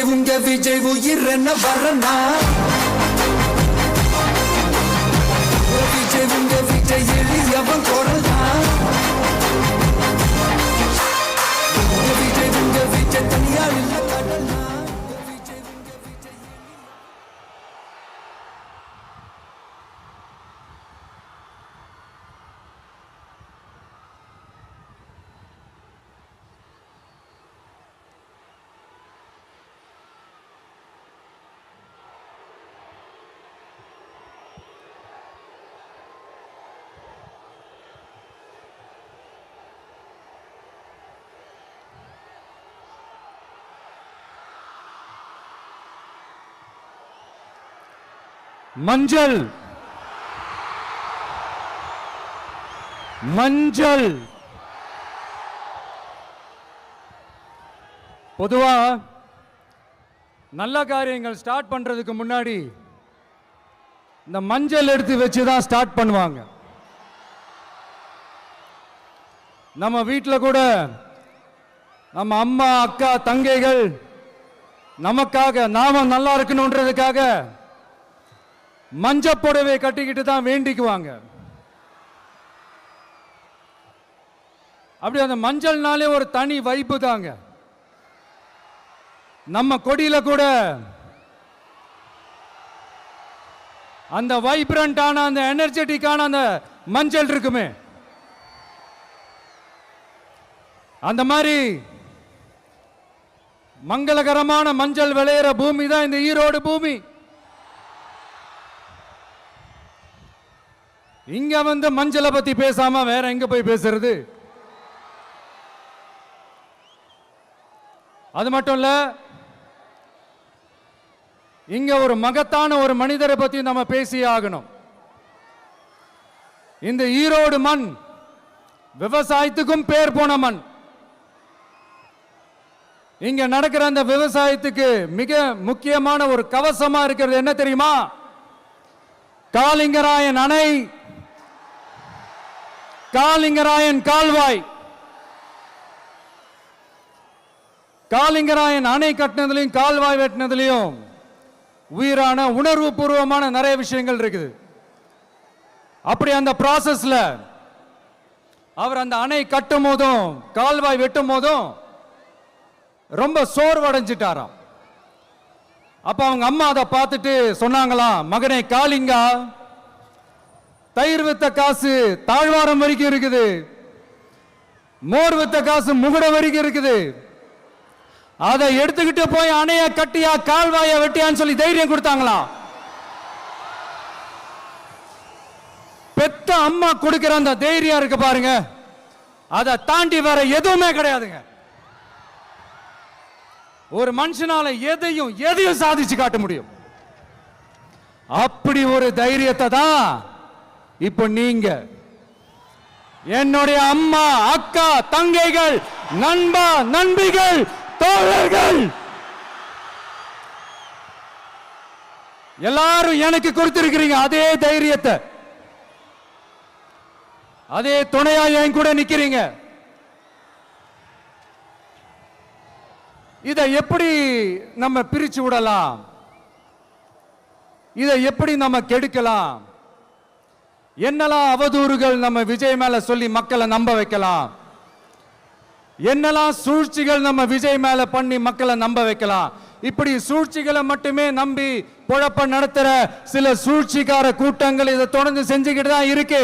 விஜய் உங்க விஜய் உயிர் என்ன வரனா விஜய் உங்க விஜய் எளியவன் குரல்னா விஜய் உங்க விஜய் தனியார் இல்ல கடனா விஜய் உங்க விஜய் மஞ்சள் மஞ்சள் பொதுவா நல்ல காரியங்கள் ஸ்டார்ட் பண்றதுக்கு முன்னாடி இந்த மஞ்சள் எடுத்து வச்சு தான் ஸ்டார்ட் பண்ணுவாங்க. நம்ம வீட்டில் கூட நம்ம அம்மா அக்கா தங்கைகள் நமக்காக நாம நல்லா இருக்கணும்ன்றதுக்காக மஞ்சள் புடவை கட்டிக்கிட்டு தான் வேண்டிக்குவாங்க. அப்படி அந்த மஞ்சள்னாலே ஒரு தனி வைப்பு தாங்க. நம்ம கொடியில கூட அந்த வைப்ரண்டான அந்த எனர்ஜெட்டிக்கான அந்த மஞ்சள் இருக்குமே, அந்த மாதிரி மங்களகரமான மஞ்சள் விளையிற பூமி தான் இந்த ஈரோடு பூமி. இங்க வந்து மஞ்சளை பத்தி பேசாம வேற எங்க போய் பேசுறது? அது மட்டும் இல்ல, இங்க ஒரு மகத்தான ஒரு மனிதரை பத்தி நம்ம பேசியே ஆகணும். இந்த ஈரோடு மண் விவசாயத்துக்கும் பேர் போன மண். இங்க நடக்கிற அந்த விவசாயத்துக்கு மிக முக்கியமான ஒரு கவசமா இருக்கிறது என்ன தெரியுமா? காலிங்கராயன் அணை, காலிங்கராயன் கால்வாய். காலிங்கராயன் அணை கட்டினதுலையும் கால்வாய் வெட்டினதுலையும் உயிரான உணர்வு பூர்வமான நிறைய விஷயங்கள் இருக்குது. அப்படி அந்த ப்ராசஸ்ல அவர் அந்த அணை கட்டும் போதும் கால்வாய் வெட்டும் போதும் ரொம்ப சோர்வடைஞ்சிட்டாராம். அப்ப அவங்க அம்மா அதை பார்த்துட்டு சொன்னாங்களாம், மகனே காளிங்கா, தயிர் வித்த காசு தாழ்வாரம் வரைக்கும் இருக்குது, மோர் வித்த காசு முகுட வரைக்கும் இருக்குது, அதை எடுத்துக்கிட்டு போய் அணைய கட்டியா கால்வாய வெட்டியான்னு சொல்லி தைரியம் கொடுத்தாங்களாம். பெத்த அம்மா கொடுக்கிற அந்த தைரியம் இருக்கு பாருங்க, அதை தாண்டி வேற எதுவுமே கிடையாதுங்க. ஒரு மனுஷனால எதையும் சாதிச்சு காட்ட முடியும். அப்படி ஒரு தைரியத்தை தான் இப்ப நீங்க என்னுடைய அம்மா அக்கா தங்கைகள் நண்பா நண்பிகள் தோழர்கள் எல்லாரும் எனக்கு கொடுத்திருக்கிறீங்க. அதே தைரியத்தை, அதே துணையா என் கூட நிக்கிறீங்க. இதை எப்படி நம்ம பிரிச்சு விடலாம்? இதை எப்படி நம்ம கெடுக்கலாம்? என்னெல்லாம் அவதூறுகள் நம்ம விஜய் மேல சொல்லி மக்களை நம்ப வைக்கலாம்? என்னெல்லாம் சூழ்ச்சிகள் நம்ம விஜய் மேல பண்ணி மக்களை நம்ப வைக்கலாம்? இப்படி சூழ்ச்சிகளை மட்டுமே நம்பி பொழப்ப நடத்துற சில சூழ்ச்சிக்கார கூட்டங்கள் இதை தொடர்ந்து செஞ்சுக்கிட்டு தான் இருக்கு.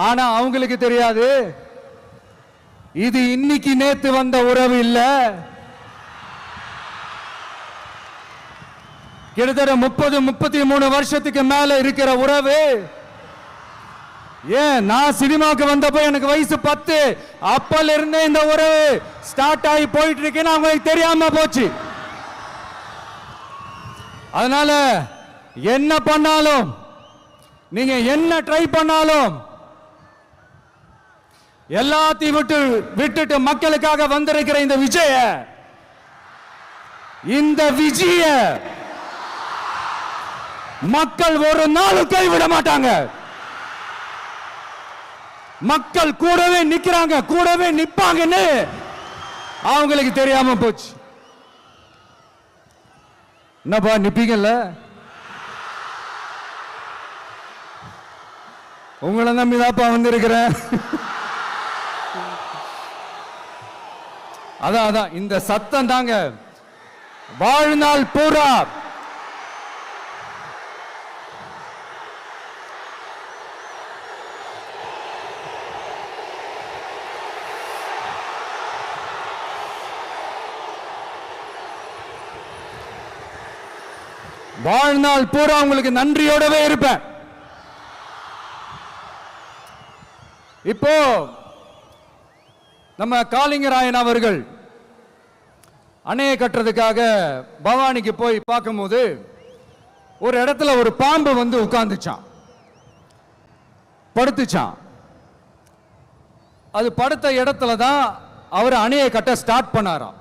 ஆனா அவங்களுக்கு தெரியாது, இது இன்னைக்கு நேத்து வந்த உறவு இல்ல. கிட்டத்தட்ட 30-33 வருஷத்துக்கு மேல இருக்கிற உறவு. ஏன் நான் சினிமாவுக்கு வந்தப்போ எனக்கு வயசு 10, அப்பல இருந்தே இந்த உறவு ஸ்டார்ட் ஆகி போயிட்டு இருக்குன்னு அவங்களுக்கு தெரியாம போச்சு. அதனால என்ன பண்ணாலும், நீங்க என்ன ட்ரை பண்ணாலும், எல்லாத்தையும் விட்டுட்டு மக்களுக்காக வந்திருக்கிற இந்த விஜய மக்கள் ஒரு நாளும் கைவிட மாட்டாங்க. மக்கள் கூடவே நிக்கிறாங்க, கூடவே நிப்பாங்கன்னு அவங்களுக்கு தெரியாம போச்சு. என்னப்பா நிப்பீங்கல்ல? உங்களை நம்பிதாப்பா வந்திருக்கிறேன். அதான் இந்த சத்தம் தாங்க வாழ்நாள் பூரா வாழ்நாள் பூரா உங்களுக்கு நன்றியோடவே இருப்பேன். இப்போ நம்ம காளிங்கராயன் அவர்கள் அணையை கட்டுறதுக்காக பவானிக்கு போய் பார்க்கும்போது ஒரு இடத்துல ஒரு பாம்பு வந்து உட்கார்ந்துச்சான், படுத்துச்சான். அது படுத்த இடத்துல தான் அவர் அணையை கட்ட ஸ்டார்ட் பண்ணாராம்.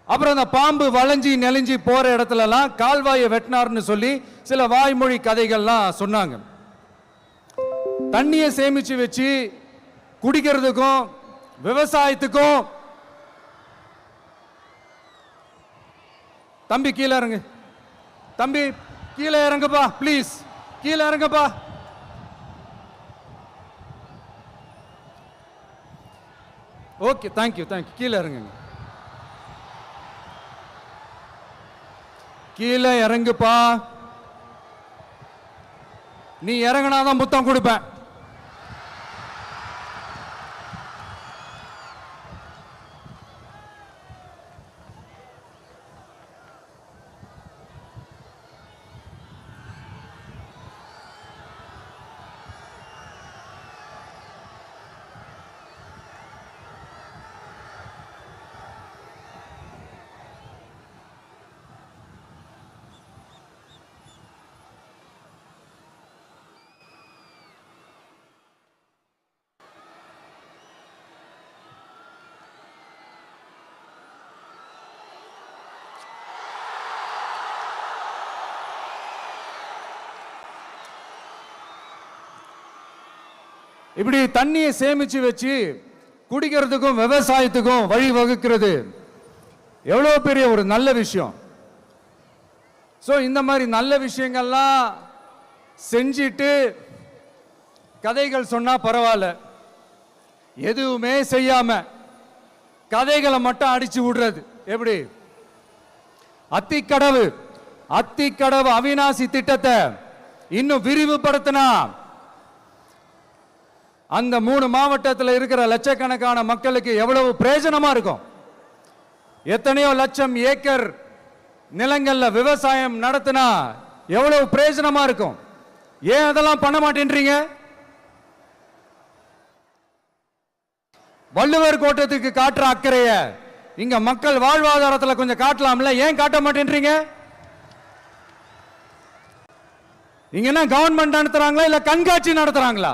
அப்புறம் அந்த பாம்பு வளைஞ்சி நெளிஞ்சி போற இடத்துலலாம் கால்வாயை வெட்டினார்னு சொல்லி சில வாய்மொழி கதைகள்லாம் சொன்னாங்க. தண்ணியை சேமிச்சு வச்சு குடிக்கிறதுக்கும் விவசாயத்துக்கும். தம்பி கீழே இறங்கு, தம்பி கீழே இறங்குப்பா, ப்ளீஸ் கீழே இறங்குப்பா. Okay, thank you thank you. கீழே இறங்குங்க, கீழே இறங்குப்பா. நீ இறங்கினாதான் முத்தம் கொடுப்பேன். இப்படி தண்ணியை சேமிச்சு வச்சு குடிக்கிறதுக்கும் விவசாயத்துக்கும் வழி வகுக்கிறது எவ்வளவு பெரிய ஒரு நல்ல விஷயம். ஸோ இந்த மாதிரி நல்ல விஷயங்கள்லாம் செஞ்சிட்டு கதைகள் சொன்னா பரவாயில்ல, எதுவுமே செய்யாம கதைகளை மட்டும் அடிச்சு விடுறது எப்படி? அத்திக்கடவு அவிநாசி திட்டத்தை இன்னும் விரிவுபடுத்தினா அந்த 3 மாவட்டத்தில் இருக்கிற லட்சக்கணக்கான மக்களுக்கு எவ்வளவு பிரயோஜனமா இருக்கும். எத்தனையோ லட்சம் ஏக்கர் நிலங்கள்ல விவசாயம் நடத்தினா எவ்வளவு பிரயோஜனமா இருக்கும். ஏன் அதெல்லாம் பண்ண மாட்டேன்றீங்க? வள்ளுவர் கோட்டத்துக்கு காட்டுற அக்கறைய இங்க மக்கள் வாழ்வாதாரத்தில் கொஞ்சம் காட்டலாம்ல, ஏன் காட்ட மாட்டேன்றீங்க? இங்க என்ன கவர்மெண்ட் நடத்துறாங்களா இல்ல கண்காட்சி நடத்துறாங்களா?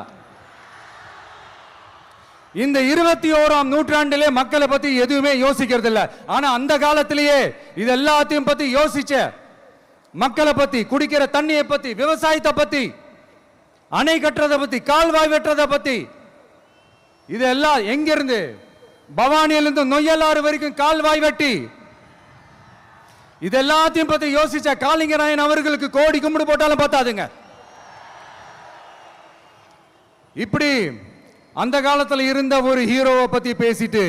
இந்த 21ஆம் நூற்றாண்டிலே மக்களை பத்தி எதுவுமே யோசிக்கிறது இல்ல. ஆனா அந்த காலத்திலேயே இது எல்லாத்தையும் பத்தி யோசிச்ச மக்களை பத்தி, குடிக்கிற தண்ணியை பத்தி, விவசாயத்தை பத்தி, அணை கட்டுறதை பத்தி, கால்வாய் வெட்டுறதை பத்தி, இதெல்லாம் எங்கிருந்து? பவானியிலிருந்து நொய்யலாறு வரைக்கும் கால்வாய் வெட்டி இது எல்லாத்தையும் பத்தி யோசிச்ச காளிங்கராயன் அவர்களுக்கு கோடி கும்பிடு போட்டாலும் பார்த்தாதுங்க. இப்படி அந்த காலத்துல இருந்த ஒரு ஹீரோவை பத்தி பேசிட்டு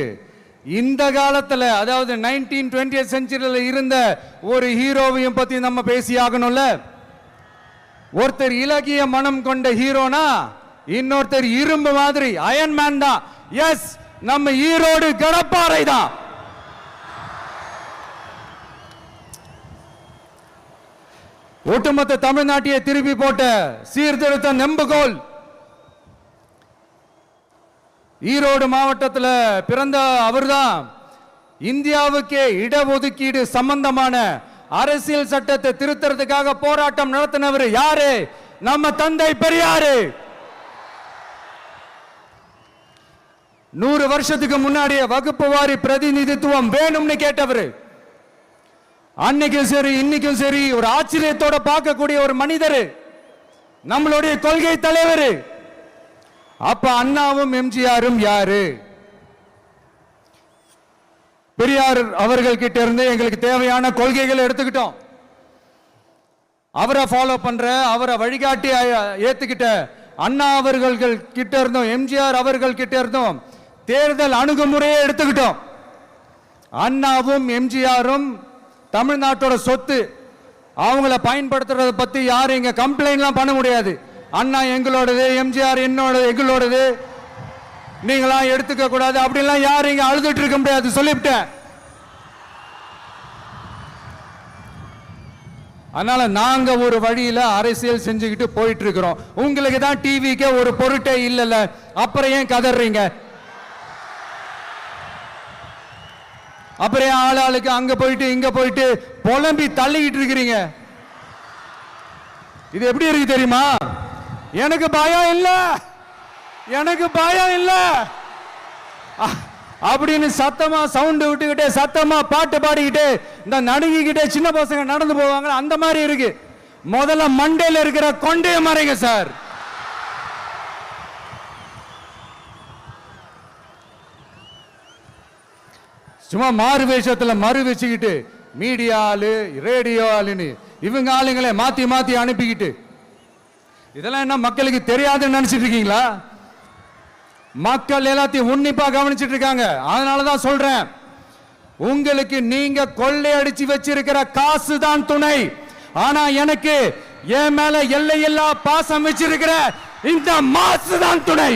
இந்த காலத்துல, அதாவது 1920th செஞ்சுரியில இருந்த ஒரு ஹீரோவையும் பத்தி நம்ம பேசி ஆகணும்ல. ஒருத்தர் இலகிய மனம் கொண்ட ஹீரோனா இன்னொருத்தர் இரும்பு மாதிரி அயன் மேன் தான். எஸ், நம்ம ஈரோடு கடப்பாறை தான். ஒட்டுமொத்த தமிழ்நாட்டையே திருப்பி போட்ட சீர்திருத்த நெம்புகோல். ஈரோடு மாவட்டத்தில் பிறந்த அவர்தான் இந்தியாவுக்கே இடஒதுக்கீடு சம்பந்தமான அரசியல் சட்டத்தை திருத்தறதுக்காக போராட்டம் நடத்தினவர் யாரு? நம்ம தந்தை பெரியாரு. 100 வருஷத்துக்கு முன்னாடியே வகுப்பு வாரி பிரதிநிதித்துவம் வேணும்னு கேட்டவர். அன்னைக்கும் சரி இன்னைக்கும் சரி ஒரு ஆச்சரியத்தோட பார்க்கக்கூடிய ஒரு மனிதர், நம்மளுடைய கொள்கை தலைவர். அப்ப அண்ணாவும் எம்ஜிஆரும் யாரு? பெரியார் அவர்கள் கிட்ட இருந்து எங்களுக்கு தேவையான கொள்கைகளை எடுத்துக்கிட்டோம். அவரை ஃபாலோ பண்ற, அவரை வழிகாட்டி ஏத்துக்கிட்ட அண்ணா அவர்கள் கிட்ட இருந்தோம், எம்ஜிஆர் அவர்கள் கிட்ட இருந்தோம் தேர்தல் அணுகுமுறையை எடுத்துக்கிட்டோம். அண்ணாவும் எம்ஜிஆரும் தமிழ்நாட்டோட சொத்து. அவங்கள பயன்படுத்துறத பத்தி யாரும் இங்க கம்ப்ளைண்ட்லாம் பண்ண முடியாது. அண்ணா எங்களோடது, எம்ஜிஆர் எங்களோடது, நீங்களா எடுத்துக்க கூடாது அப்படிலாம் யாரும் இங்க அழுதுட்டு இருக்க முடியாது, சொல்லிவிட்டேன். அதனால நாங்க ஒரு வழியில அரசியல் செஞ்சுக்கிட்டு போயிட்டு இருக்கிறோம். உங்களுக்கு தான் டிவிக்கு ஒரு பொருட்டே இல்லைல்ல, அப்புறம் ஏன் கதறீங்க? அப்புறம் ஆளாளுக்கு அங்க போயிட்டு இங்க போயிட்டு புலம்பி தள்ளிக்கிட்டு இருக்கிறீங்க. இது எப்படி இருக்கு தெரியுமா? எனக்கு பயம் இல்ல, எனக்கு பயம் இல்ல அப்படின்னு சத்தமா சவுண்ட் விட்டுக்கிட்டே சத்தமா பாட்டு பாடிக்கிட்டே இந்த நடுங்கிக்கிட்டே சின்ன பசங்க நடந்து போவாங்க, அந்த மாதிரி இருக்கு. முதல்ல மண்டையில இருக்கிற கொண்டைய மறைங்க சார். சும்மா மாறு வேஷத்துல மறு வச்சுக்கிட்டு மீடியா ஆளு, ரேடியோ ஆளுன்னு இவங்க ஆளுங்களை மாத்தி மாத்தி அனுப்பிக்கிட்டு இதெல்லாம் என்ன மக்களுக்கு தெரியாதுன்னு நினைச்சிட்டு இருக்கீங்களா? மக்கள் எல்லாத்தையும் உன்னிப்பா கவனிச்சிட்டு இருக்காங்க. அதனாலதான் சொல்றேன், உங்களுக்கு நீங்க கொள்ளையடிச்சு வச்சிருக்கிற காசு தான் துணை. ஆனா எனக்கு என் மேல எல்லையில்லா பாசம் வச்சிருக்கிற இந்த மாசு தான் துணை.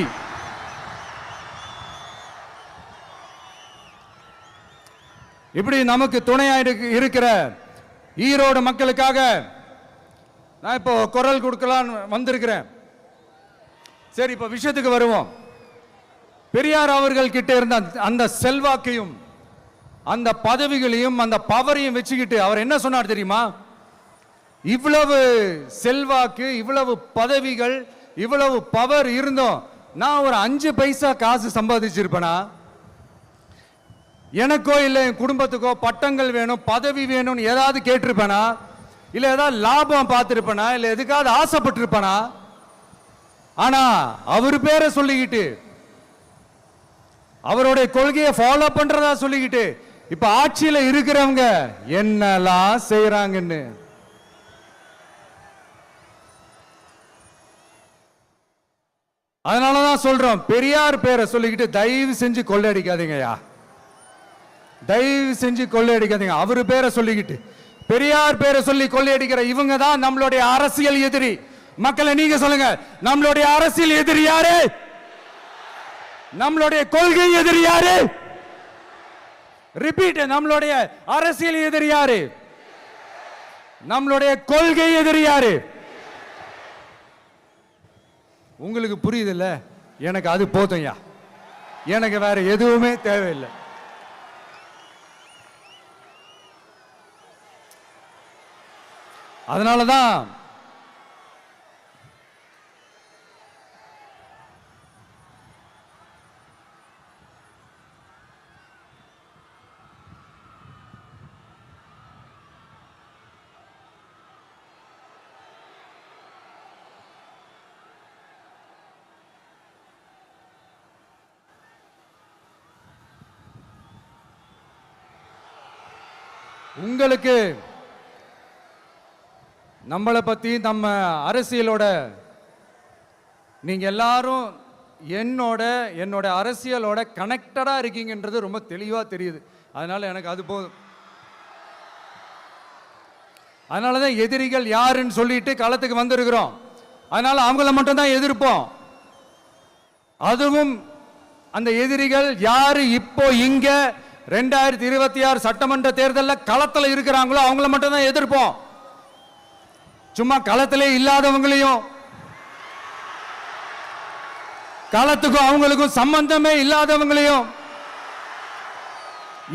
இப்படி நமக்கு துணையா இருக்கிற ஈரோடு மக்களுக்காக நான் இப்போ குரல் கொடுக்கலான்னு வந்திருக்கிறேன். சரி, இப்ப விஷயத்துக்கு வருவோம். பெரியார் அவர்கள் கிட்ட இருந்த அந்த செல்வாக்கையும் அந்த பதவிகளையும் அந்த பவரையும் வச்சுக்கிட்டு அவர் என்ன சொன்னார் தெரியுமா? இவ்வளவு செல்வாக்கு, இவ்வளவு பதவிகள், இவ்வளவு பவர் இருந்தோம் நான் ஒரு 5 பைசா காசு சம்பாதிச்சிருப்பேனா? எனக்கோ இல்லை என் குடும்பத்துக்கோ பட்டங்கள் வேணும், பதவி வேணும்னு ஏதாவது கேட்டிருப்பேனா? இல்லை ஏதாவது லாபம் பார்த்திருப்பேனா? இல்லை எதுக்காவது ஆசைப்பட்டிருப்பேனா? ஆனா அவர் பேரை சொல்லிக்கிட்டு அவருடைய கொள்கையை ஃபாலோ பண்றதா சொல்லிக்கிட்டு இப்ப ஆட்சியில இருக்கிறவங்க என்னெல்லாம் செய்யறாங்கன்னு அதனாலதான் சொல்றோம், பெரியார் பேரை சொல்லிக்கிட்டு தயவு செஞ்சு கொள்ளையடிக்காதீங்கயா, தயவு செஞ்சு கொள்ளையடிக்காதீங்க. அவரு பேரை சொல்லிக்கிட்டு பெரியார் பேரை சொல்லி கொள்ளையடிக்கிற இவங்க தான் நம்மளுடைய அரசியல் எதிரி. மக்களை நீங்க சொல்லுங்க, நம்மளுடைய அரசியல் எதிரி யாரு? நம்மளுடைய கொள்கை எதிரி யாரு? ரிப்பீட், நம்மளுடைய அரசியல் எதிரி யாரு? நம்மளுடைய கொள்கை எதிரி யாரு? உங்களுக்கு புரியுதுல்ல? எனக்கு அது போதும்யா, எனக்கு வேற எதுவுமே தேவையில்லை. அதனாலதான் உங்களுக்கு நம்மளை பத்தி நம்ம அரசியலோட நீங்க எல்லாரும் என்னோட அரசியலோட கனெக்டடா இருக்கீங்கன்றது ரொம்ப தெளிவா தெரியுது. அதனால எனக்கு அது போதும். அதனாலதான் எதிரிகள் யாருன்னு சொல்லிட்டு களத்துக்கு வந்திருக்கிறோம். அதனால அவங்கள மட்டும் தான் எதிர்ப்போம். அதுவும் அந்த எதிரிகள் யாரு இப்போ இங்க 2026 சட்டமன்ற தேர்தலில் களத்துல இருக்கிறாங்களோ அவங்கள மட்டும் தான் எதிர்ப்போம். சும்மா களத்திலே இல்லாதவங்களையும், களத்துக்கும் அவங்களுக்கும் சம்பந்தமே இல்லாதவங்களையும்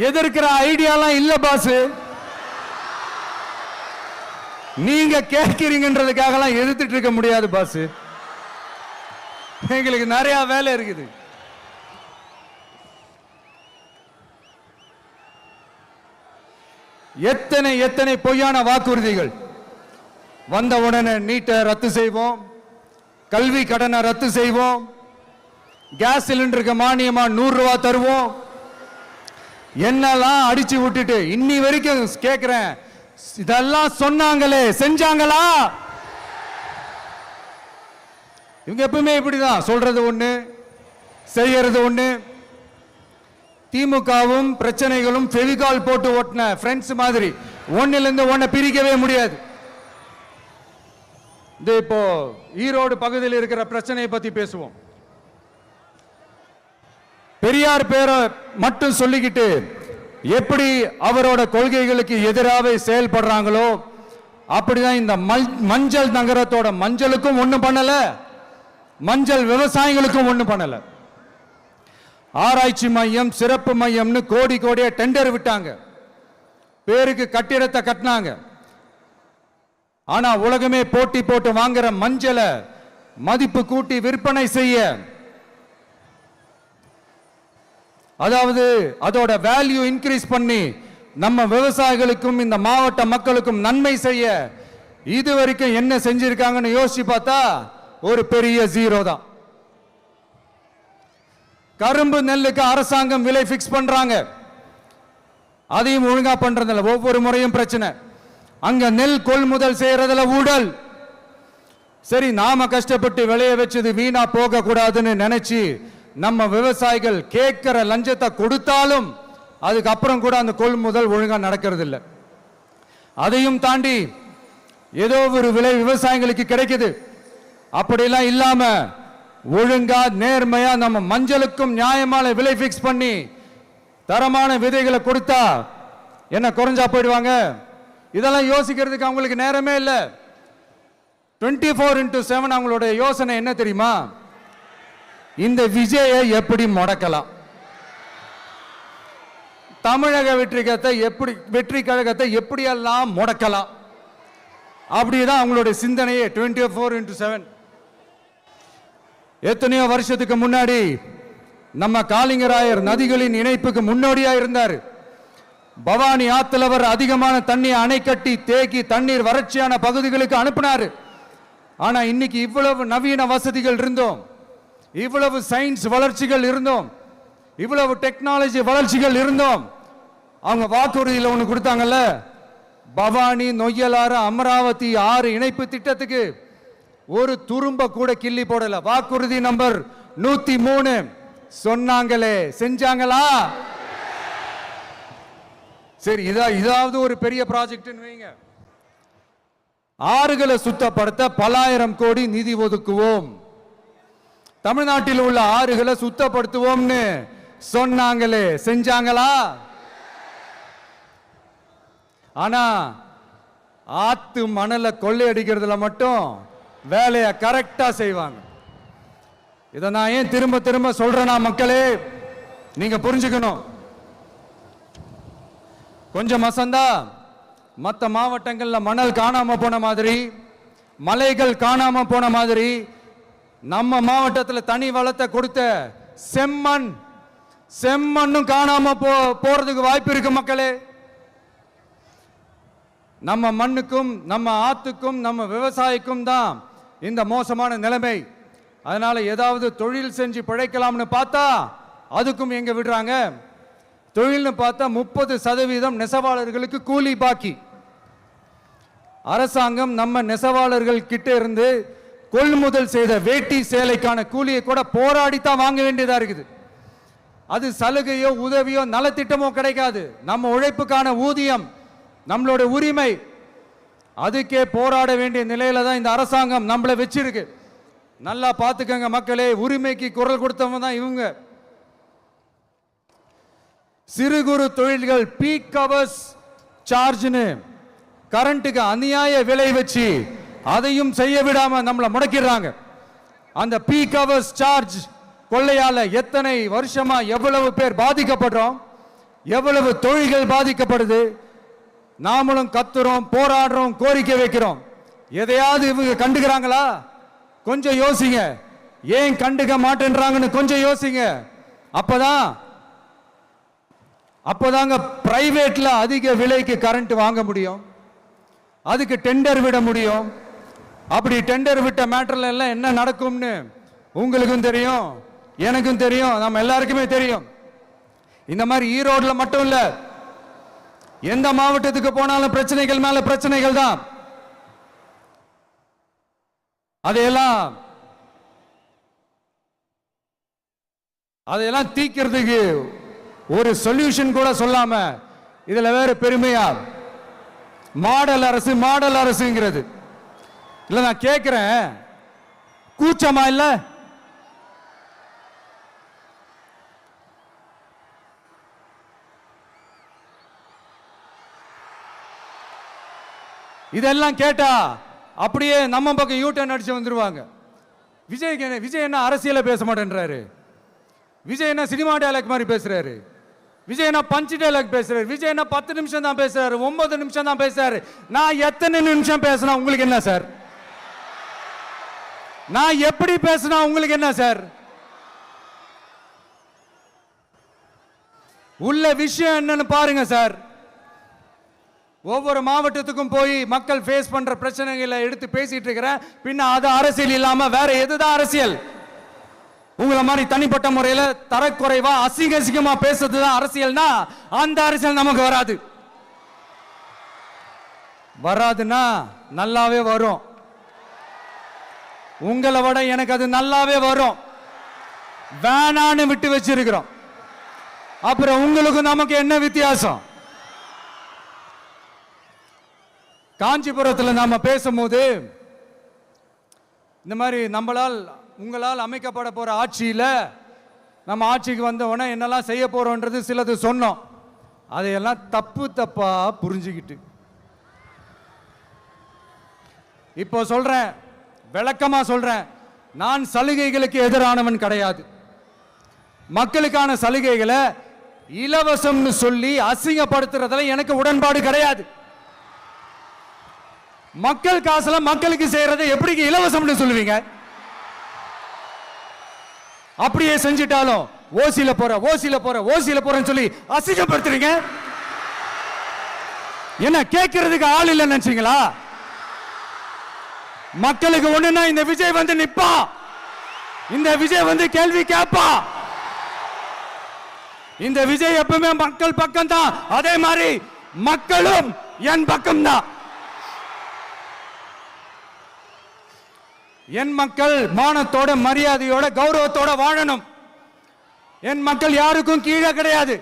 எதிர்க்கிற ஐடியாலாம் இல்ல பாஸ். நீங்க கேட்கிறீங்கன்றதுக்காகலாம் எதிர்த்துட்டு இருக்க முடியாது பாஸ். எங்களுக்கு நிறைய வேலை இருக்குது. எத்தனை எத்தனை பொய்யான வாக்குறுதிகள். வந்த உடனே நீட்டை ரத்து செய்வோம், கல்வி கடனை ரத்து செய்வோம், கேஸ் சிலிண்டருக்கு மானியமா 100 ரூபாய் தருவோம், என்னெல்லாம் அடிச்சு விட்டுட்டு இன்னி வரைக்கும் கேட்கிறேன், இதெல்லாம் சொன்னாங்களே செஞ்சாங்களா? இவங்க எப்பவுமே இப்படிதான், சொல்றது ஒண்ணு செய்யறது ஒண்ணு. திமுகவும் பிரச்சனைகளும் ஃபெவிகால் போட்டு ஓட்டின ஃப்ரெண்ட்ஸ் மாதிரி ஒன்னிலிருந்து ஒன்னை பிரிக்கவே முடியாது. இப்போ ஈரோடு பகுதியில் இருக்கிற பிரச்சனையை பத்தி பேசுவோம். பெரியார் பேரை மட்டும் சொல்லிக்கிட்டு எப்படி அவரோட கொள்கைகளுக்கு எதிராக செயல்படுறாங்களோ அப்படிதான் இந்த மஞ்சள் நகரத்தோட மஞ்சளுக்கும் ஒண்ணும் பண்ணல, மஞ்சள் விவசாயிகளுக்கும் ஒண்ணும் பண்ணல. ஆராய்ச்சி மையம், சிறப்பு மையம்னு கோடி கோடியா டெண்டர் விட்டாங்க, பேருக்கு கட்டிடத்தை கட்டினாங்க. ஆனா உலகமே போட்டி போட்டு வாங்குற மஞ்சளை மதிப்பு கூட்டி விற்பனை செய்ய, அதாவது அதோட வேல்யூ இன்க்ரீஸ் பண்ணி நம்ம விவசாயிகளுக்கும் இந்த மாவட்ட மக்களுக்கும் நன்மை செய்ய இதுவரைக்கும் என்ன செஞ்சிருக்காங்கன்னு யோசிச்சு பார்த்தா ஒரு பெரிய ஜீரோ தான். கரும்பு நெல்லுக்கு அரசாங்கம் விலை பிக்ஸ் பண்றாங்க, அதையும் ஒழுங்கா பண்றதில்ல, ஒவ்வொரு முறையும் பிரச்சனை. அங்க நெல் கொள்முதல் செய்யறதுல ஊழல். சரி, நாம கஷ்டப்பட்டு விளைய வச்சது வீணா போக கூடாதுன்னு நினைச்சு நம்ம விவசாயிகள் கேட்கிற லஞ்சத்தை கொடுத்தாலும் அதுக்கப்புறம் கூட அந்த கொள்முதல் ஒழுங்கா நடக்கிறது இல்லை. அதையும் தாண்டி ஏதோ ஒரு விலை விவசாயிகளுக்கு கிடைக்குது. அப்படிலாம் இல்லாம ஒழுங்கா நேர்மையா நம்ம மஞ்சளுக்கும் நியாயமான விலை பிக்ஸ் பண்ணி தரமான விதைகளை கொடுத்தா என்ன குறைஞ்சா போயிடுவாங்க? இதெல்லாம் யோசிக்கிறதுக்கு அவங்களுக்கு நேரமே இல்லை. 24/7 அவங்களோட யோசனை என்ன தெரியுமா? இந்த விஜயை எப்படி முடக்கலாம், தமிழக வெற்றி கழகத்தை எப்படியெல்லாம் முடக்கலாம், அப்படிதான் அவங்களுடைய சிந்தனையே 24/7. எத்தனையோ வருஷத்துக்கு முன்னாடி நம்ம காளிங்கராயர் நதிகளின் இணைப்புக்கு முன்னோடியா இருந்தார். பவானி ஆத்துல வர அதிகமான தண்ணி அணை கட்டி தேக்கி தண்ணீர் வறட்சியான பகுதிகளுக்கு அனுப்பினாரு. ஆனா இன்னைக்கு இவ்வளவு நவீன வசதிகள் இருந்தோம், இவ்வளவு சயின்ஸ் வளர்ச்சிகள் இருந்தோம், இவ்வளவு டெக்னாலஜி வளர்ச்சிகள் இருந்தோம், அவங்க வாக்குறுதியில் ஒன்று கொடுத்தாங்கல்ல, பவானி நொய்யலாறு அமராவதி 6 இணைப்பு திட்டத்துக்கு ஒரு துரும்ப கூட கிள்ளி போடல. வாக்குறுதி நம்பர் 103 சொன்னாங்களே செஞ்சாங்களா? சரி, இதாவது ஒரு பெரிய ப்ராஜெக்ட் வைங்க. ஆறுகளை சுத்தப்படுத்த பல ஆயிரம் கோடி நிதி ஒதுக்குவோம், தமிழ்நாட்டில் உள்ள ஆறுகளை சுத்தப்படுத்துவோம்னு சொன்னாங்களே செஞ்சாங்களா? ஆனா ஆத்து மணலை கொள்ளையடிக்கிறதுல மட்டும் வேலையை கரெக்டா செய்வாங்க. இதை நான் ஏன் திரும்ப திரும்ப சொல்றேன்னா, மக்களே நீங்க புரிஞ்சுக்கணும். கொஞ்சம் மசந்தா மற்ற மாவட்டங்கள்ல மணல் காணாம போன மாதிரி, மலைகள் காணாம போன மாதிரி, நம்ம மாவட்டத்தில் தனி வளத்தை கொடுத்த செம்மண்ணும் காணாம போறதுக்கு வாய்ப்பு இருக்கு மக்களே. நம்ம மண்ணுக்கும் நம்ம ஆத்துக்கும் நம்ம விவசாயிக்கும் தான் இந்த மோசமான நிலைமை. அதனால ஏதாவது தொழில் செஞ்சு பிழைக்கலாம்னு பார்த்தா அதுக்கும் எங்க விடுறாங்க? தொழில்னு பார்த்தா 30% நெசவாளர்களுக்கு கூலி பாக்கி. அரசாங்கம் நம்ம நெசவாளர்கள் கிட்ட இருந்து கொள்முதல் செய்த வேட்டி சேலைக்கான கூலியை கூட போராடித்தான் வாங்க வேண்டியதா இருக்குது. அது சலுகையோ உதவியோ நலத்திட்டமோ கிடைக்காது. நம்ம உழைப்புக்கான ஊதியம், நம்மளோட உரிமை, அதுக்கே போராட வேண்டிய நிலையில தான் இந்த அரசாங்கம் நம்மளை வச்சிருக்கு. நல்லா பார்த்துக்கங்க மக்களே, உரிமைக்கு குரல் கொடுத்தவங்க தான் இவங்க. சிறு குறு தொழில்கள் பீக் ஹவர்ஸ் சார்ஜ்னு கரண்ட்டுக்கு அநியாய விலை வச்சு அதையும் செய்ய விடாம நம்மளை முடக்கிடுறாங்க. அந்த பீக் ஹவர்ஸ் சார்ஜ் கொள்ளையால எத்தனை வருஷமா எவ்வளவு பேர் பாதிக்கப்படுறோம், எவ்வளவு தொழில்கள் பாதிக்கப்படுது. நாமளும் கத்துறோம், போராடுறோம், கோரிக்கை வைக்கிறோம். எதையாவது இவங்க கண்டுக்கிறாங்களா? கொஞ்சம் யோசிங்க. ஏன் கண்டுக்க மாட்டேன்றாங்கன்னு கொஞ்சம் யோசிங்க. அப்பதாங்க பிரைவேட்ல அதிக விலைக்கு கரண்ட் வாங்க முடியும், அதுக்கு டெண்டர் விட முடியும். அப்படி டெண்டர் விட்ட மேட்டர்ல எல்லாம் என்ன நடக்கும்னு உங்களுக்கும் தெரியும், எனக்கும் தெரியும், நம்ம எல்லாருக்குமே தெரியும். இந்த மாதிரி ஈரோடுல மட்டும் இல்ல, எந்த மாவட்டத்துக்கு போனாலும் பிரச்சனைகள் மேல பிரச்சனைகள் தான். அதையெல்லாம் தீக்கிறதுக்கு ஒரு சொல்யூஷன் கூட சொல்லாம இதுல வேற பெருமையா மாடல் அரசு மாடல் அரசுங்கிறது. இல்ல நான் கேட்கிறேன், கூச்சமா இல்ல? இதெல்லாம் கேட்டா அப்படியே நம்ம பக்கம் யூட்டர்ன் அடிச்சு வந்துருவாங்க. விஜய் என்ன அரசியல பேச மாட்டேன்றாரு, விஜய் என்ன சினிமா டயலாக் மாதிரி பேசுறாரு, விஜய் என்ன பஞ்ச் டயலாக் பேசுறாரு, விஜய் என்ன 10 நிமிஷம் தான் பேசுறாரு, 9 நிமிஷம் தான் பேசுறாரு. நான் எத்தனை நிமிஷம் பேசினா உங்களுக்கு என்ன சார்? நான் எப்படி பேசினா உங்களுக்கு என்ன சார்? உள்ள விஷயம் என்னன்னு பாருங்க சார். ஒவ்வொரு மாவட்டத்துக்கும் போய் மக்கள் ஃபேஸ் பண்ற பிரச்சனைகளை எடுத்து பேசிட்டு இருக்கிறேன். பின்ன அது அரசியல் இல்லாம வேற எதுதான் அரசியல்? உங்களை மாதிரி தனிப்பட்ட முறையில் தரக்குறைவா அசிங்கமா பேசுறது தான் அரசியல்னா அந்த அரசியல் நமக்கு வராது. வராதுன்னா நல்லாவே வரும். உங்களை விட எனக்கு அது நல்லாவே வரும். வேணான்னு விட்டு வச்சிருக்கிறோம். அப்புறம் உங்களுக்கு நமக்கு என்ன வித்தியாசம்? காஞ்சிபுரத்தில் நாம பேசும்போது இந்த மாதிரி உங்களால் அமைக்கப்பட போற ஆட்சியில நம்ம ஆட்சிக்கு வந்த உடனே என்னெல்லாம் செய்ய போறோம்ன்றது சிலது சொன்னோம். அதையெல்லாம் தப்பா புரிஞ்சுக்கிட்டு இப்போ சொல்றேன், விளக்கமா சொல்றேன், நான் சலுகைகளுக்கு எதிரானவன் கிடையாது. மக்களுக்கான சலுகைகளை இலவசம்னு சொல்லி அசிங்கப்படுத்துறதுல எனக்கு உடன்பாடு கிடையாது. மக்கள் காசுல மக்களுக்கு செய்யறதை எப்படி இலவசம்னு சொல்லுவீங்க? அப்படியே செஞ்சிட்டாலும் ஓசில போறேன்னு சொல்லி அசிங்கப்படுத்துறீங்க. என்ன கேட்கறதுக்கு ஆள் இல்லைன்னு நினைச்சீங்களா? மக்களுக்கு ஒண்ணுன்னா இந்த விஜய் வந்து நிப்பா, இந்த விஜய் வந்து கேள்வி கேட்பா. இந்த விஜய் எப்பவுமே மக்கள் பக்கம் தான், அதே மாதிரி மக்களும் என் பக்கம் தான். என் மக்கள் மானத்தோட மரியாதையோட கௌரவத்தோட வாழணும். என் மக்கள் யாருக்கும் கீழே கிடையாது.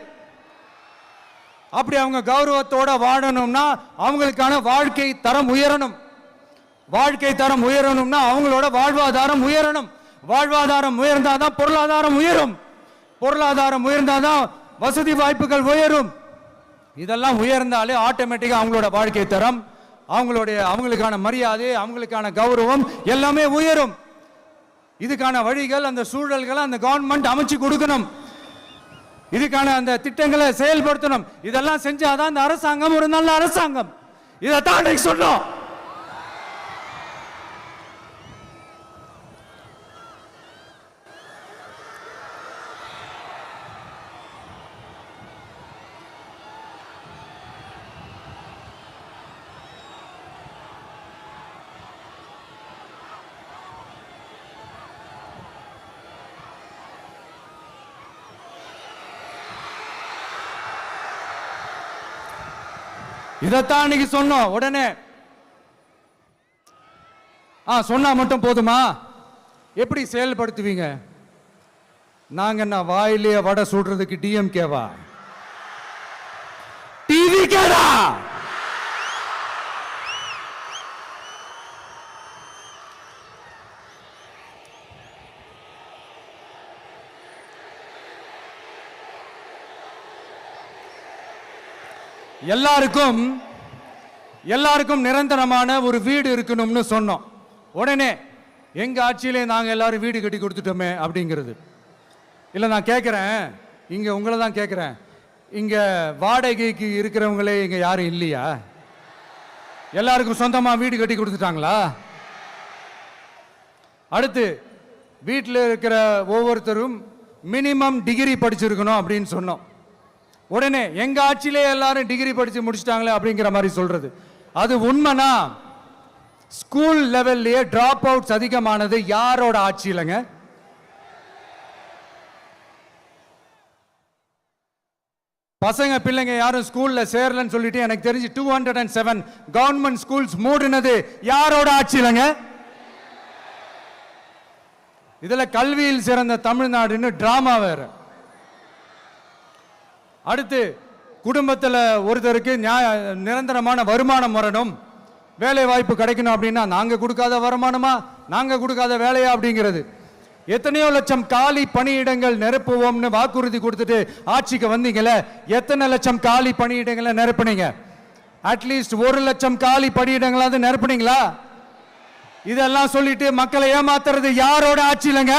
அப்படி அவங்க கௌரவத்தோட வாழணும்னா அவங்களுக்கான வாழ்க்கை தரம் உயரணும். வாழ்க்கை தரம் உயரணும்னா அவங்களோட வாழ்வாதாரம் உயரணும். வாழ்வாதாரம் உயர்ந்தாதான் பொருளாதாரம் உயரும். பொருளாதாரம் உயர்ந்தாதான் வசதி வாய்ப்புகள் உயரும். இதெல்லாம் உயர்ந்தாலே ஆட்டோமேட்டிக்கா அவங்களோட வாழ்க்கை தரம், அவங்களுக்கான மரியாதை, அவங்களுக்கான கௌரவம் எல்லாமே உயரும். இதுக்கான வழிகள், அந்த சூழல்களை அந்த கவர்மெண்ட் அமைச்சு கொடுக்கணும். இதுக்கான அந்த திட்டங்களை செயல்படுத்தணும். இதெல்லாம் செஞ்சாதான் அந்த அரசாங்கம் ஒரு நல்ல அரசாங்கம். இதைத்தான் சொன்னோம். இதைத்தான் இன்னைக்கு சொன்னோம். உடனே சொன்னா மட்டும் போதுமா? எப்படி செயல்படுத்துவீங்க? நாங்க என்ன வாயிலேயே வடை சுடுறதுக்கு டிஎம்கேவா? டிவிகேடா? எல்லாருக்கும் நிரந்தரமான ஒரு வீடு இருக்கணும்னு சொன்னோம். உடனே எங்க ஆட்சியிலே நாங்க எல்லாரும் வீடு கட்டி கொடுத்துட்டோமே அப்படிங்கிறது இல்ல. நான் கேட்கிறேன், இங்க உங்களை தான் கேட்கிறேன், இங்க வாடகைக்கு இருக்கிறவங்களே இங்க யாரும் இல்லையா? எல்லாருக்கும் சொந்தமா வீடு கட்டி கொடுத்துட்டாங்களா? அடுத்து வீட்டில் இருக்கிற ஒவ்வொருத்தரும் மினிமம் டிகிரி படிச்சிருக்கணும் அப்படின்னு சொன்னோம். உடனே எங்க ஆட்சியிலே எல்லாரும் டிகிரி படிச்சு முடிச்சிட்டாங்களே அப்படிங்கிற மாதிரி சொல்றது அது உண்மைனா? ஸ்கூல் லெவல்லையே டிராப் அவுட்ஸ் அதிகமானது யாரோட ஆட்சியிலங்க? பசங்க பிள்ளைங்க யாரும் ஸ்கூல்ல சேரலன்னு சொல்லிட்டு எனக்கு தெரிஞ்சு 207 கவர்மெண்ட் ஸ்கூல்ஸ் மூடினது யாரோட ஆட்சியிலங்க? இதுல கல்வியில் சிறந்த தமிழ்நாடுன்னு டிராமா வேற. அடுத்து குடும்பத்தில் ஒருத்தருக்கு நிரந்தரமான வருமானம் வரணும், வேலை வாய்ப்பு கிடைக்கணும் அப்படின்னா நாங்க கொடுக்காத வருமானமா, நாங்க கொடுக்காத வேலையா அப்படிங்கிறது. எத்தனையோ லட்சம் காலி பணியிடங்கள் நிரப்புவோம்னு வாக்குறுதி கொடுத்துட்டு ஆட்சிக்கு வந்தீங்களே, எத்தனை லட்சம் காலி பணியிடங்களை நிரப்புனீங்க? அட்லீஸ்ட் 1 லட்சம் காலி பணியிடங்களாவது நிரப்புனீங்களா? இதெல்லாம் சொல்லிட்டு மக்களை ஏமாத்துறது யாரோட ஆட்சியிலங்க?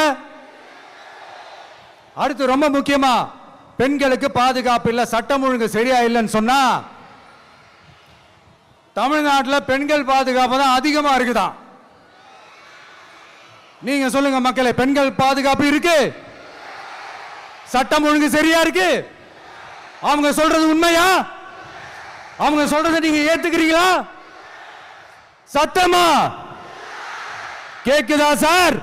அடுத்து ரொம்ப முக்கியமா, பெண்களுக்கு பாதுகாப்பு இல்ல, சட்டம் ஒழுங்கு சரியா இல்லைன்னு சொன்னா தமிழ்நாட்டில் பெண்கள் பாதுகாப்பு தான் அதிகமா இருக்குதான். நீங்க சொல்லுங்க மக்களே, பெண்கள் பாதுகாப்பு இருக்கு? சட்டம் ஒழுங்கு சரியா இருக்கு? அவங்க சொல்றது உண்மையா? அவங்க சொல்றதை நீங்க ஏத்துக்கிறீங்களா? சத்தமா கேக்குதா சார்?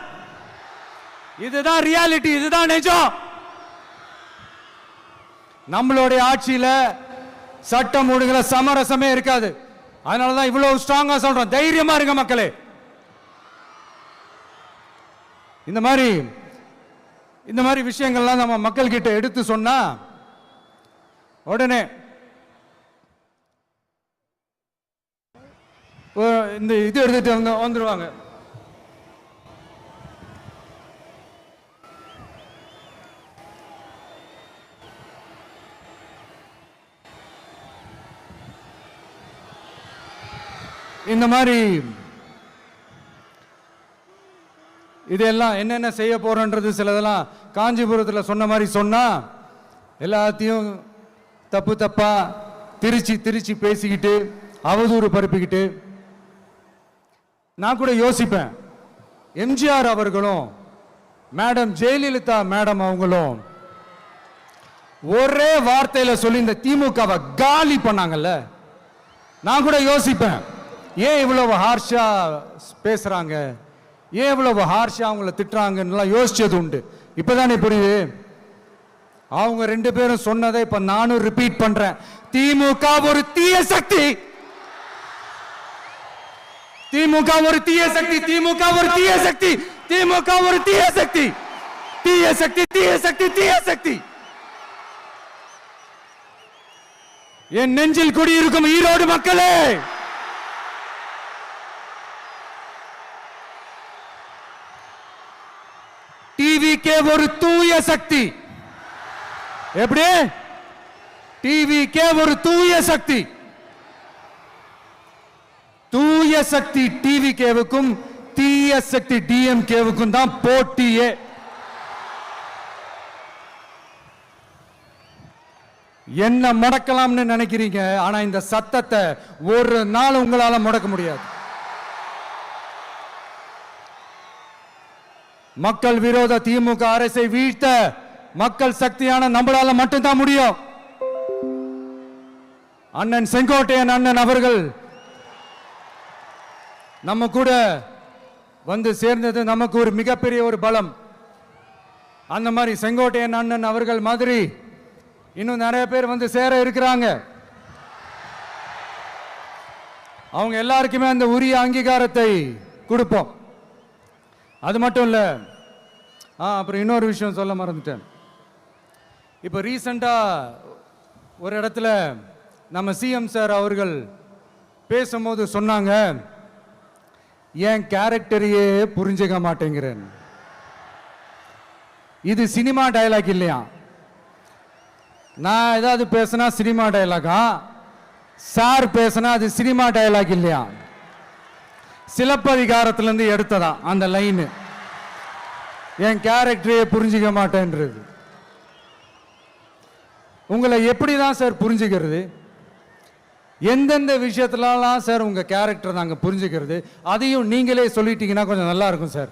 இதுதான் ரியாலிட்டி, இதுதான் நிஜம். நம்மளுடைய ஆட்சியில சட்டம் ஒழுங்குல சமரசமே இருக்காது. அதனாலதான் இவ்வளவு ஸ்ட்ராங்கா சொல்றோம், தைரியமா இருங்க மக்களே. இந்த மாதிரி விஷயங்கள்லாம் நம்ம மக்கள் கிட்ட எடுத்து சொன்னா உடனே இந்த இது எடுத்துட்டு வந்துருவாங்க. இந்த மாதிரி இதெல்லாம் என்னென்ன செய்ய போறோன்றது சிலதெல்லாம் காஞ்சிபுரத்தில் சொன்ன மாதிரி சொன்னா எல்லாத்தையும் தப்பா திருச்சி பேசிக்கிட்டு அவதூறு பரப்பிக்கிட்டு. நான் கூட யோசிப்பேன், எம்ஜிஆர் அவர்களும் மேடம் ஜெயலலிதா மேடம் அவங்களும் ஒரே வார்த்தையில சொல்லி இந்த திமுகவை காலி பண்ணாங்கல்ல. நான் கூட யோசிப்பேன், ஏன் இவ்வளவு ஹார்ஷா பேசுறாங்க, ஏன் இவ்வளவு ஹார்ஷா அவங்கள திட்டுறாங்கன்னு யோசிச்சது உண்டு. இப்பதானே புரியுது. அவங்க 2 பேரும் சொன்னதை இப்ப நானும் ரிப்பீட் பண்றேன். திமுக ஒரு தீய சக்தி, திமுக ஒரு தீய சக்தி, திமுக ஒரு தீய சக்தி, திமுக ஒரு தீய சக்தி, தீய சக்தி, தீய சக்தி, தீய சக்தி. என் நெஞ்சில் குடியிருக்கும் ஈரோடு மக்களே, டிவிகே ஒரு தூய சக்தி. எப்படி? டிவிகே ஒரு தூய சக்தி. தூய சக்தி டிவிகேவுக்கும் தீய சக்தி டிஎம்கேவுக்கும் தான் போட்டியே. என்ன முடக்கலாம்னு நினைக்கிறீங்க, ஆனா இந்த சத்தத்தை ஒரு நாள் உங்களால முடக்க முடியாது. மக்கள் விரோத திமுக அரசை வீழ்த்த மக்கள் சக்தியான நம்மளால மட்டும்தான் முடியும். அண்ணன் செங்கோட்டையன் அண்ணன் அவர்கள் நம்ம கூட வந்து சேர்ந்தது நமக்கு ஒரு மிகப்பெரிய ஒரு பலம். அந்த மாதிரி செங்கோட்டையன் அண்ணன் அவர்கள் மாதிரி இன்னும் நிறைய பேர் வந்து சேர இருக்கிறாங்க. அவங்க எல்லாருக்குமே அந்த உரிய அங்கீகாரத்தை கொடுப்போம். அது மட்டும் இல்ல, அப்புறம் இன்னொரு விஷயம் சொல்ல மறந்துட்டேன். இப்போ ரீசண்டா ஒரு இடத்துல நம்ம சிஎம் சார் அவர்கள் பேசும்போது சொன்னாங்க, என் கேரக்டரையே புரிஞ்சுக்க மாட்டேங்கிறேன். இது சினிமா டயலாக் இல்லையா? நான் ஏதாவது பேசினா சினிமா டயலாகா? சார் பேசினா அது சினிமா டயலாக் இல்லையா? சிலப்பதிகாரத்திலிருந்து எடுத்ததா அந்த லைன். என் கேரக்டரையே புரிஞ்சிக்க மாட்டேன்றது. உங்களை எப்படிதான் சார் புரிஞ்சுக்கிறது? எந்தெந்த விஷயத்துலலாம் சார் உங்க கேரக்டர் நாங்க புரிஞ்சுக்கிறது? அதையும் நீங்களே சொல்லிட்டீங்கன்னா கொஞ்சம் நல்லா இருக்கும் சார்.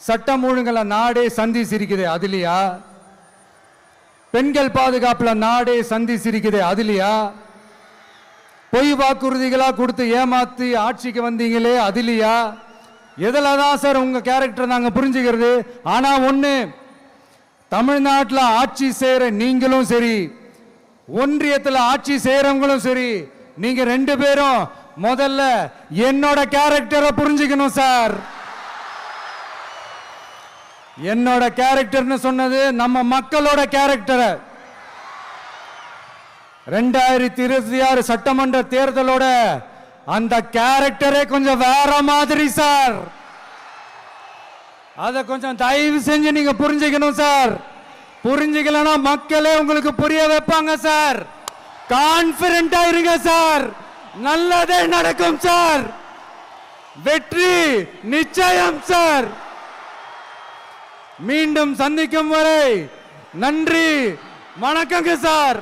சட்டம் ஒழுங்குல நாடே சந்தி சிரிக்குது, அதுலையா? பெண்கள் பாதுகாப்புல நாடே சந்தி சிரிக்குது, அதுலையா? பொய் வாக்குறுதிகளா கொடுத்து ஏமாத்தி ஆட்சிக்கு வந்தீங்களே, அதுலையா? எதுல தான் சார் உங்க கேரக்டர் நாங்க புரிஞ்சுக்கிறது? ஆனா ஒண்ணு, தமிழ்நாட்டில் ஆட்சி செய்யற நீங்களும் சரி, ஒன்றியத்தில் ஆட்சி செய்யறவங்களும் சரி, நீங்க 2 பேரும் முதல்ல என்னோட கேரக்டரை புரிஞ்சுக்கணும் சார். என்னோட கேரக்டர்னு சொன்னது நம்ம மக்களோட கேரக்டரை. 2026 சட்டமன்ற தேர்தலோட அந்த கேரக்டரே கொஞ்சம் வேற மாதிரி சார். அத கொஞ்சம் தயவு செஞ்சு நீங்க புரிஞ்சுக்கணும் சார். புரிஞ்சுக்கலனா மக்களே உங்களுக்கு புரிய வைப்பாங்க சார். கான்பிடென்ட்டா இருங்க சார். நல்லதே நடக்கும் சார். வெற்றி நிச்சயம் சார். மீண்டும் சந்திக்கும் வரை நன்றி, வணக்கங்க சார்.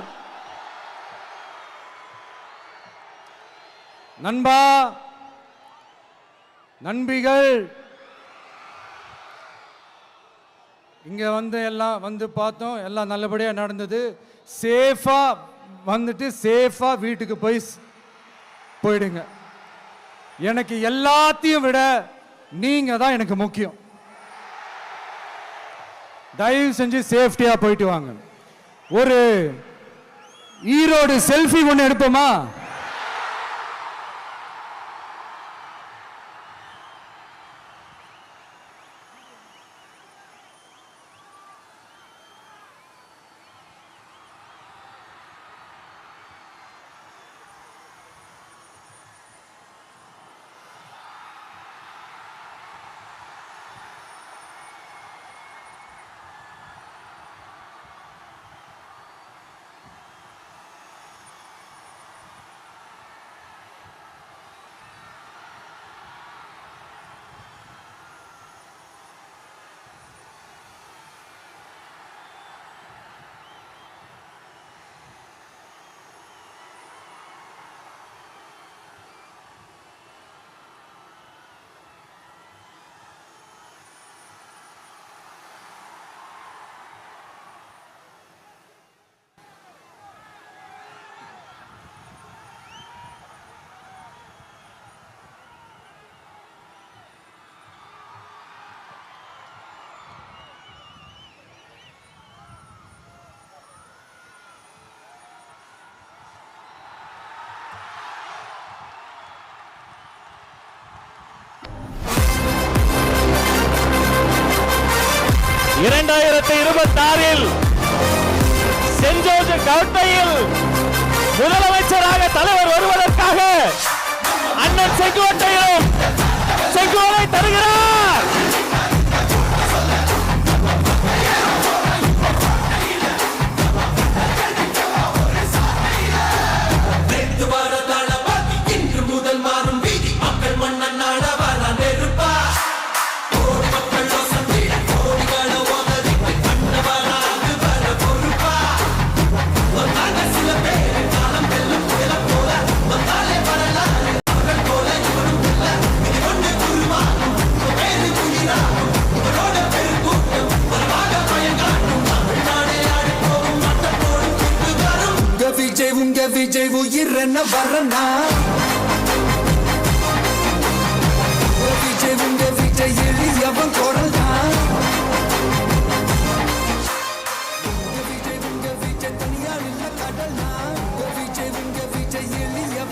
நண்பா, நண்பிகள், இங்க எல்லாம் பார்த்தோம், எல்லாம் நல்லபடியா நடந்தது. சேஃபா வந்துட்டு சேஃபா வீட்டுக்கு போயிடுங்க. எனக்கு எல்லாத்தையும் விட நீங்க தான் எனக்கு முக்கியம். தயவு செஞ்சு சேஃப்டியா போயிட்டு வாங்க. ஒரு ஈரோடு செல்ஃபி ஒன்று எடுப்போமா? சென்ட் ஜோர்ஜ் கோட்டையில் முதலமைச்சராக தலைவர் வருவதற்காக அண்ணன் செங்கோட்டையிலும் செங்கோலை தருகிறார். விஜய் உயிர் என்ன வரனா